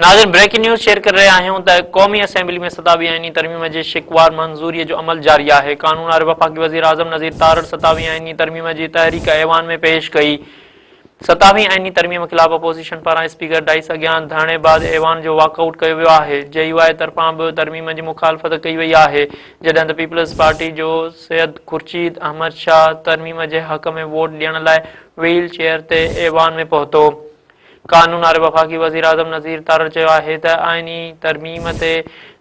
नाज़रीन breaking news share कर रहे आहियूं त क़ौमी असेंबली में 27 आइनी तरमीम जे शिकवार मंज़ूरी जो अमल जारी आहे। कानून और वफ़ाक़ी वज़ीर आज़म नज़ीर तारड़ 27 आइनी तरमीम जी तहरीक ऐवान में पेश कई। 27 आइनी तरमीम ख़िलाफ़ अपोज़िशन पारां स्पीकर डाइस अॻियां धरणे बाद ऐवान जो वॉकआउट कयो वियो आहे। JUI तरफ़ां बि तरमीम जी मुखालफ़त कई वई आहे, जॾहिं त पीपल्स पार्टी जो सैयद खुर्शीद अहमद शाह तरमीम जे हक़ में वोट ॾियण लाइ व्हील चेयर ते ऐवान में पहुतो। कानून और वफ़ाक़ी वज़ीर आज़म नज़ीर तारड़ चयो आहे त आइनी तरमीम ते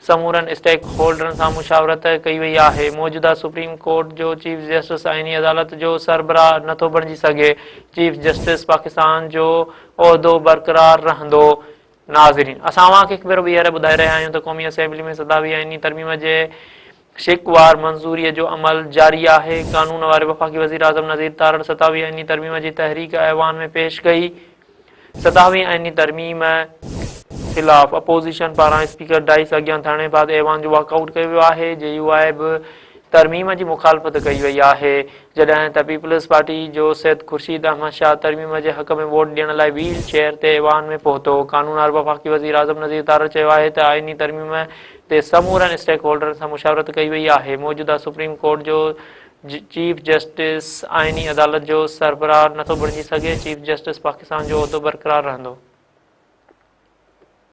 समूरनि स्टेक होल्डरनि सां मुशावरत कई वई आहे। मौजूदा सुप्रीम कोर्ट जो चीफ जस्टिस आइनी अदालत जो सरबराह नथो बणिजी सघे। चीफ जस्टिस पाकिस्तान जो उहिदो बरक़रार रहंदो। नाज़रीन, असां तव्हांखे ख़बर ॿीहर ॿुधाए रहिया आहियूं त क़ौमी असेंबली में 27 आइनी तरमीम जे शिकवार मंज़ूरीअ जो अमल जारी आहे। कानून वारे वफ़ाक़ी वज़ीर आज़म नज़ीर तारड़ 27 आइनी तरमीम जी तहरीक ऐवान में पेश कई। 27 आइनी तरमीम ख़िलाफ़ अपोज़िशन पारां स्पीकर डाइस अॻियां धरणे बाद ऐवान जो वॉकआउट कयो वियो आहे। JUI बि तरमीम जी मुखालफ़त कई वई आहे, जॾहिं त पीपल्स पार्टी जो सैयद खुर्शीद अहमद शाह तरमीम जे हक़ में वोट ॾियण लाइ व्हील चेयर ते ऐवान में पहुतो। कानून और वफ़ाक़ी वज़ीर आज़म नज़ीर तारड़ चयो आहे त आइनी तरमीम ते समूरनि स्टेक होल्डरनि सां मुशावरत कई वई आहे। मौजूदा सुप्रीम कोर्ट जो चीफ जस्टिस आइनी अदालत जो सरबराह नथो बणिजी सघे। चीफ जस्टिस पाकिस्तान जो उहिदो बरक़रार रहंदो।